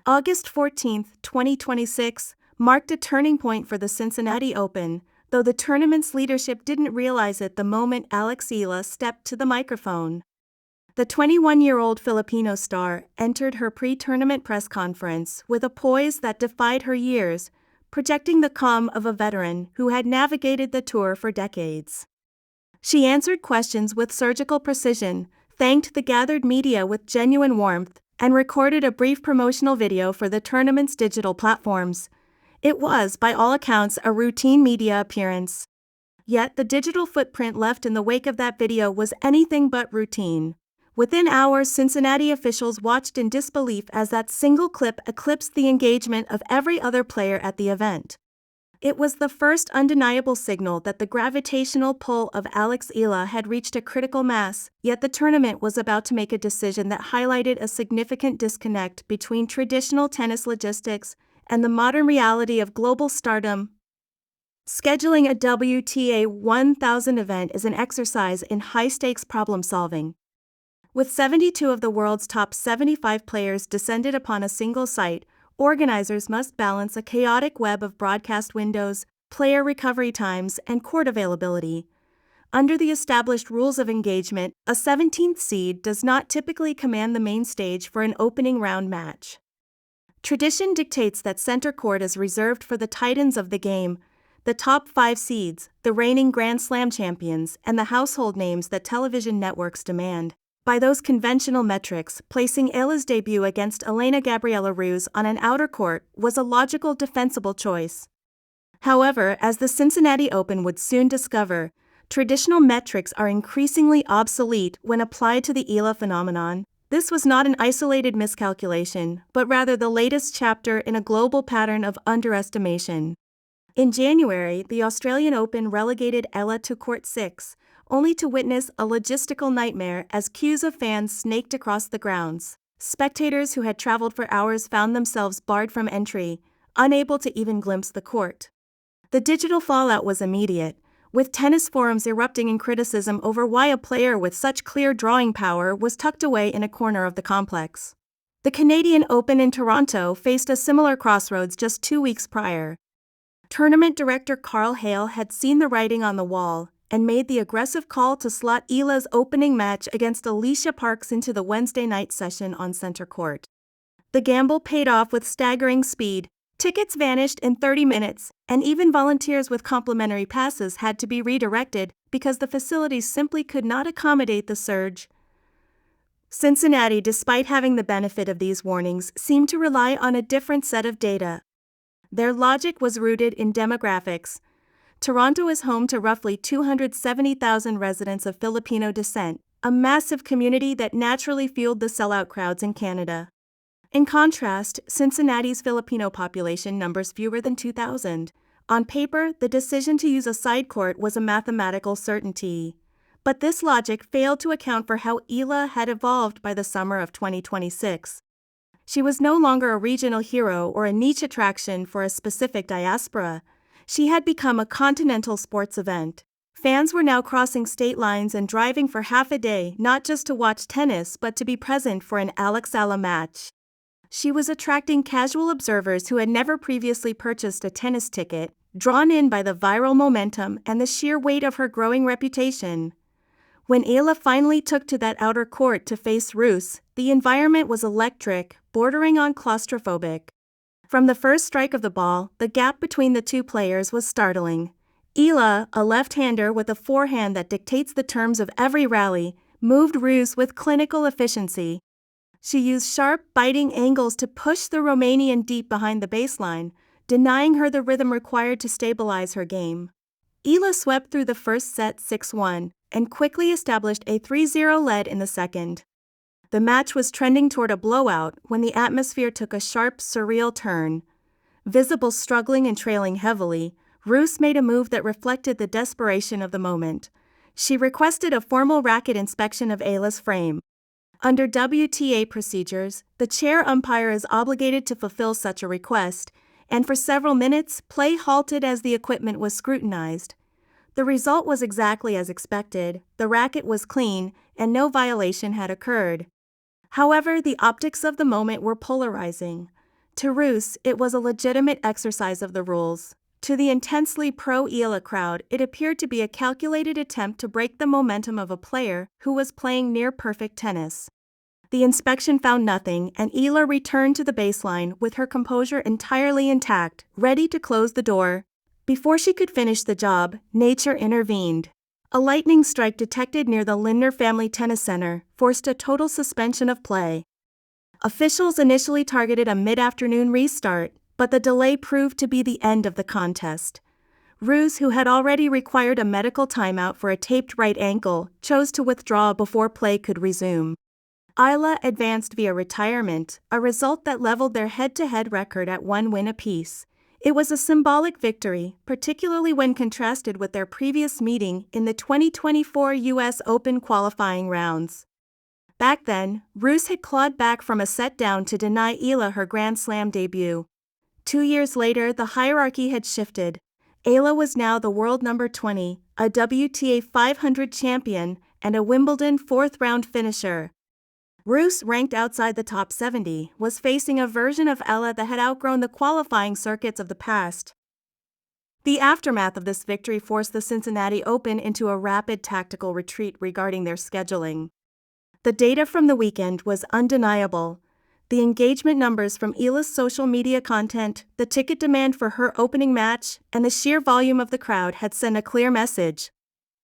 August 14, 2026, marked a turning point for the Cincinnati Open, though the tournament's leadership didn't realize it the moment Eala stepped to the microphone. The 21-year-old Filipino star entered her pre-tournament press conference with a poise that defied her years, projecting the calm of a veteran who had navigated the tour for decades. She answered questions with surgical precision, thanked the gathered media with genuine warmth, and recorded a brief promotional video for the tournament's digital platforms. It was, by all accounts, a routine media appearance. Yet the digital footprint left in the wake of that video was anything but routine. Within hours, Cincinnati officials watched in disbelief as that single clip eclipsed the engagement of every other player at the event. It was the first undeniable signal that the gravitational pull of Eala had reached a critical mass, yet the tournament was about to make a decision that highlighted a significant disconnect between traditional tennis logistics and the modern reality of global stardom. Scheduling a WTA 1000 event is an exercise in high-stakes problem-solving. With 72 of the world's top 75 players descended upon a single site, organizers must balance a chaotic web of broadcast windows, player recovery times, and court availability. Under the established rules of engagement, a 17th seed does not typically command the main stage for an opening round match. Tradition dictates that center court is reserved for the titans of the game, the top 5 seeds, the reigning Grand Slam champions, and the household names that television networks demand. By those conventional metrics, placing Eala's debut against Elena Gabriela Ruse on an outer court was a logical defensible choice. However, as the Cincinnati Open would soon discover, traditional metrics are increasingly obsolete when applied to the Eala phenomenon. This was not an isolated miscalculation, but rather the latest chapter in a global pattern of underestimation. In January, the Australian Open relegated Eala to Court 6, only to witness a logistical nightmare as queues of fans snaked across the grounds. Spectators who had traveled for hours found themselves barred from entry, unable to even glimpse the court. The digital fallout was immediate, with tennis forums erupting in criticism over why a player with such clear drawing power was tucked away in a corner of the complex. The Canadian Open in Toronto faced a similar crossroads just 2 weeks prior. Tournament director Carl Hale had seen the writing on the wall and made the aggressive call to slot Eala's opening match against Alicia Parks into the Wednesday night session on center court. The gamble paid off with staggering speed. Tickets vanished in 30 minutes, and even volunteers with complimentary passes had to be redirected because the facilities simply could not accommodate the surge. Cincinnati, despite having the benefit of these warnings, seemed to rely on a different set of data. Their logic was rooted in demographics. Toronto is home to roughly 270,000 residents of Filipino descent, a massive community that naturally fueled the sellout crowds in Canada. In contrast, Cincinnati's Filipino population numbers fewer than 2,000. On paper, the decision to use a side court was a mathematical certainty. But this logic failed to account for how Eala had evolved by the summer of 2026. She was no longer a regional hero or a niche attraction for a specific diaspora. She had become a continental sports event. Fans were now crossing state lines and driving for half a day not just to watch tennis but to be present for an Eala match. She was attracting casual observers who had never previously purchased a tennis ticket, drawn in by the viral momentum and the sheer weight of her growing reputation. When Eala finally took to that outer court to face Ruse, the environment was electric, bordering on claustrophobic. From the first strike of the ball, the gap between the two players was startling. Eala, a left-hander with a forehand that dictates the terms of every rally, moved Ruse with clinical efficiency. She used sharp, biting angles to push the Romanian deep behind the baseline, denying her the rhythm required to stabilize her game. Eala swept through the first set 6-1 and quickly established a 3-0 lead in the second. The match was trending toward a blowout when the atmosphere took a sharp, surreal turn. Visible struggling and trailing heavily, Ruse made a move that reflected the desperation of the moment. She requested a formal racket inspection of Eala's frame. Under WTA procedures, the chair umpire is obligated to fulfill such a request, and for several minutes, play halted as the equipment was scrutinized. The result was exactly as expected. The racket was clean, and no violation had occurred. However, the optics of the moment were polarizing. To Roos, it was a legitimate exercise of the rules. To the intensely pro-Eala crowd, it appeared to be a calculated attempt to break the momentum of a player who was playing near-perfect tennis. The inspection found nothing, and Eala returned to the baseline with her composure entirely intact, ready to close the door. Before she could finish the job, nature intervened. A lightning strike detected near the Lindner Family Tennis Center forced a total suspension of play. Officials initially targeted a mid-afternoon restart, but the delay proved to be the end of the contest. Roos, who had already required a medical timeout for a taped right ankle, chose to withdraw before play could resume. Eala advanced via retirement, a result that leveled their head-to-head record at 1 win apiece. It was a symbolic victory, particularly when contrasted with their previous meeting in the 2024 U.S. Open qualifying rounds. Back then, Roos had clawed back from a set down to deny Eala her Grand Slam debut. 2 years later, the hierarchy had shifted. Eala was now the world number 20, a WTA 500 champion, and a Wimbledon fourth-round finisher. Roos, ranked outside the top 70, was facing a version of Eala that had outgrown the qualifying circuits of the past. The aftermath of this victory forced the Cincinnati Open into a rapid tactical retreat regarding their scheduling. The data from the weekend was undeniable. The engagement numbers from Eala's social media content, the ticket demand for her opening match, and the sheer volume of the crowd had sent a clear message.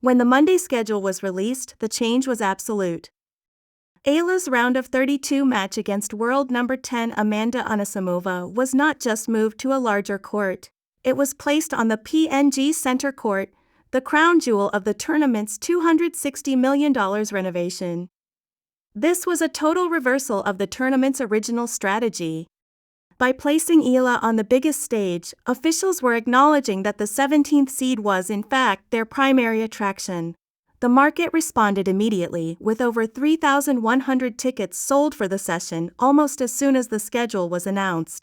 When the Monday schedule was released, the change was absolute. Eala's round of 32 match against world number 10 Amanda Anisimova was not just moved to a larger court. It was placed on the PNG Center Court, the crown jewel of the tournament's $260 million renovation. This was a total reversal of the tournament's original strategy. By placing Eala on the biggest stage, officials were acknowledging that the 17th seed was, in fact, their primary attraction. The market responded immediately, with over 3,100 tickets sold for the session almost as soon as the schedule was announced.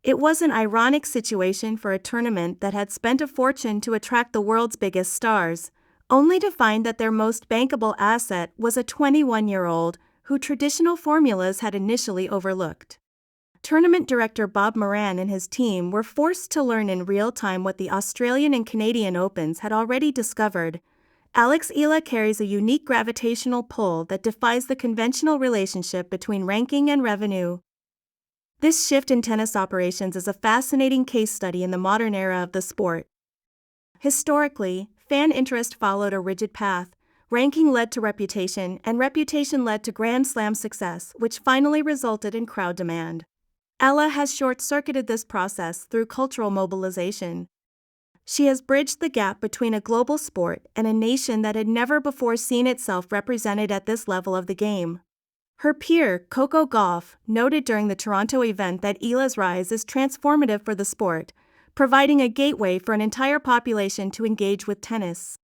It was an ironic situation for a tournament that had spent a fortune to attract the world's biggest stars, only to find that their most bankable asset was a 21-year-old who traditional formulas had initially overlooked. Tournament director Bob Moran and his team were forced to learn in real time what the Australian and Canadian Opens had already discovered. Alex Eala carries a unique gravitational pull that defies the conventional relationship between ranking and revenue. This shift in tennis operations is a fascinating case study in the modern era of the sport. Historically, fan interest followed a rigid path. Ranking led to reputation, and reputation led to Grand Slam success, which finally resulted in crowd demand. Eala has short-circuited this process through cultural mobilization. She has bridged the gap between a global sport and a nation that had never before seen itself represented at this level of the game. Her peer, Coco Gauff, noted during the Toronto event that Eala's rise is transformative for the sport, providing a gateway for an entire population to engage with tennis.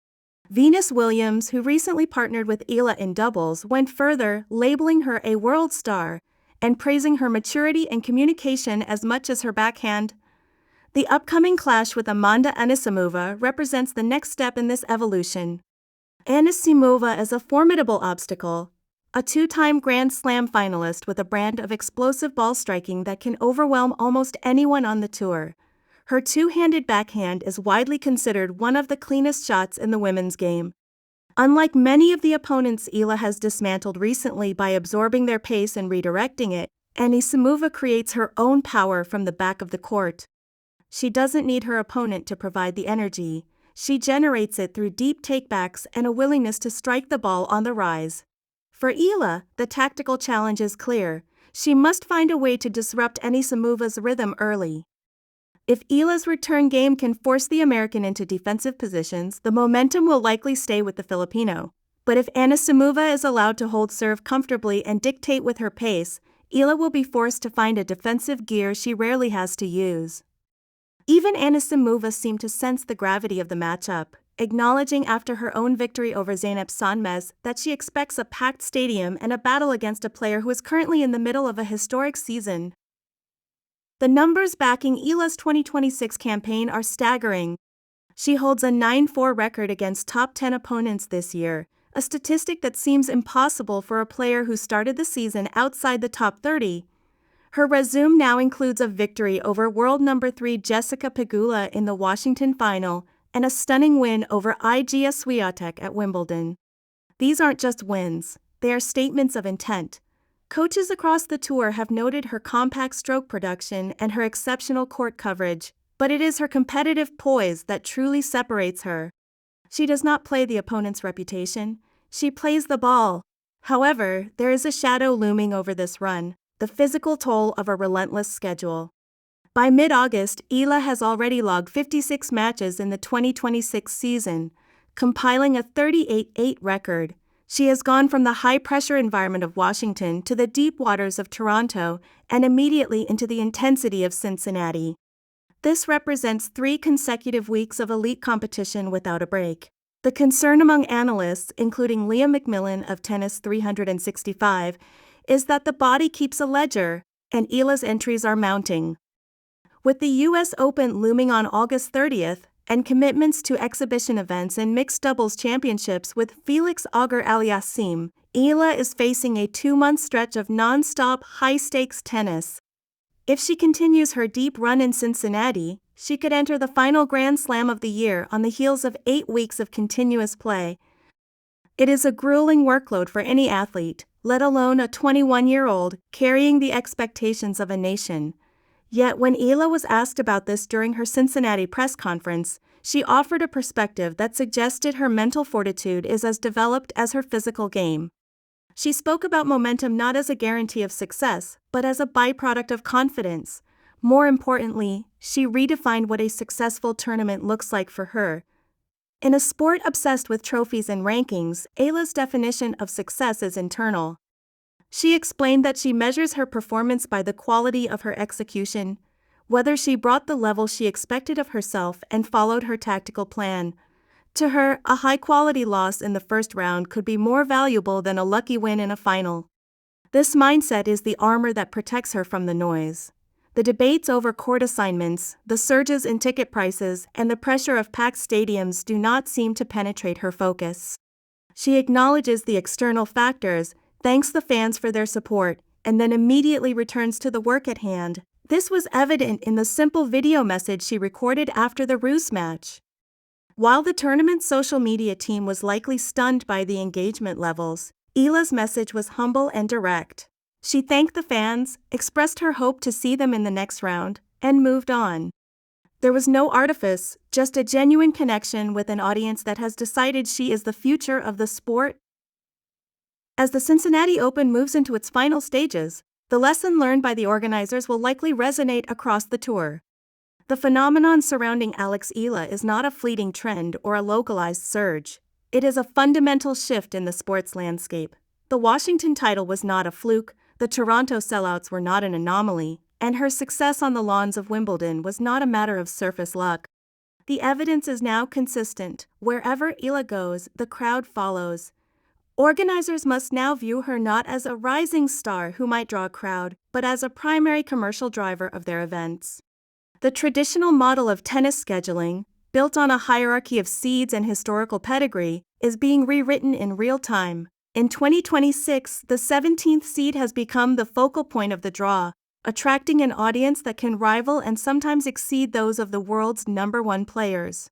Venus Williams, who recently partnered with Eala in doubles, went further, labeling her a world star and praising her maturity and communication as much as her backhand. The upcoming clash with Amanda Anisimova represents the next step in this evolution. Anisimova is a formidable obstacle, a two-time Grand Slam finalist with a brand of explosive ball striking that can overwhelm almost anyone on the tour. Her two-handed backhand is widely considered one of the cleanest shots in the women's game. Unlike many of the opponents Eala has dismantled recently by absorbing their pace and redirecting it, Anisimova creates her own power from the back of the court. She doesn't need her opponent to provide the energy. She generates it through deep takebacks and a willingness to strike the ball on the rise. For Eala, the tactical challenge is clear. She must find a way to disrupt Anisimova's rhythm early. If Eala's return game can force the American into defensive positions, the momentum will likely stay with the Filipino. But if Anisimova is allowed to hold serve comfortably and dictate with her pace, Eala will be forced to find a defensive gear she rarely has to use. Even Anisimova seemed to sense the gravity of the matchup, acknowledging after her own victory over Zeynep Sonmez that she expects a packed stadium and a battle against a player who is currently in the middle of a historic season. The numbers backing Eala's 2026 campaign are staggering. She holds a 9-4 record against top 10 opponents this year, a statistic that seems impossible for a player who started the season outside the top 30. Her resume now includes a victory over world number 3 Jessica Pegula in the Washington final and a stunning win over Iga Swiatek at Wimbledon. These aren't just wins, they are statements of intent. Coaches across the tour have noted her compact stroke production and her exceptional court coverage, but it is her competitive poise that truly separates her. She does not play the opponent's reputation, she plays the ball. However, there is a shadow looming over this run, the physical toll of a relentless schedule. By mid-August, Eala has already logged 56 matches in the 2026 season, compiling a 38-8 record. She has gone from the high-pressure environment of Washington to the deep waters of Toronto and immediately into the intensity of Cincinnati. This represents 3 consecutive weeks of elite competition without a break. The concern among analysts, including Leah McMillan of Tennis 365, is that the body keeps a ledger, and Eala's entries are mounting. With the US Open looming on August 30th, and commitments to exhibition events and mixed doubles championships with Felix Auger-Aliassime, Eala is facing a 2-month stretch of non-stop high-stakes tennis. If she continues her deep run in Cincinnati, she could enter the final Grand Slam of the year on the heels of 8 weeks of continuous play. It is a grueling workload for any athlete, let alone a 21-year-old, carrying the expectations of a nation. Yet when Eala was asked about this during her Cincinnati press conference, she offered a perspective that suggested her mental fortitude is as developed as her physical game. She spoke about momentum not as a guarantee of success, but as a byproduct of confidence. More importantly, she redefined what a successful tournament looks like for her. In a sport obsessed with trophies and rankings, Eala's definition of success is internal. She explained that she measures her performance by the quality of her execution, whether she brought the level she expected of herself and followed her tactical plan. To her, a high-quality loss in the first round could be more valuable than a lucky win in a final. This mindset is the armor that protects her from the noise. The debates over court assignments, the surges in ticket prices, and the pressure of packed stadiums do not seem to penetrate her focus. She acknowledges the external factors, thanks the fans for their support, and then immediately returns to the work at hand. This was evident in the simple video message she recorded after the Roos match. While the tournament's social media team was likely stunned by the engagement levels, Eala's message was humble and direct. She thanked the fans, expressed her hope to see them in the next round, and moved on. There was no artifice, just a genuine connection with an audience that has decided she is the future of the sport. As the Cincinnati Open moves into its final stages, the lesson learned by the organizers will likely resonate across the tour. The phenomenon surrounding Alex Eala is not a fleeting trend or a localized surge. It is a fundamental shift in the sports landscape. The Washington title was not a fluke, the Toronto sellouts were not an anomaly, and her success on the lawns of Wimbledon was not a matter of surface luck. The evidence is now consistent. Wherever Eala goes, the crowd follows. Organizers must now view her not as a rising star who might draw a crowd, but as a primary commercial driver of their events. The traditional model of tennis scheduling, built on a hierarchy of seeds and historical pedigree, is being rewritten in real time. In 2026, the 17th seed has become the focal point of the draw, attracting an audience that can rival and sometimes exceed those of the world's #1 players.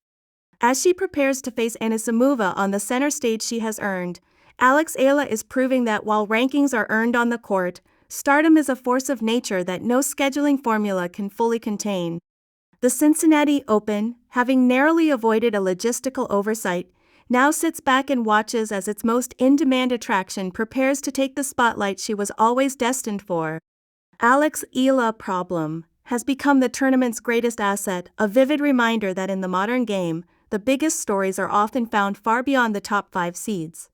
As she prepares to face Anisimova on the center stage she has earned, Alex Eala is proving that while rankings are earned on the court, stardom is a force of nature that no scheduling formula can fully contain. The Cincinnati Open, having narrowly avoided a logistical oversight, now sits back and watches as its most in-demand attraction prepares to take the spotlight she was always destined for. Alex Eala problem has become the tournament's greatest asset, a vivid reminder that in the modern game, the biggest stories are often found far beyond the top 5 seeds.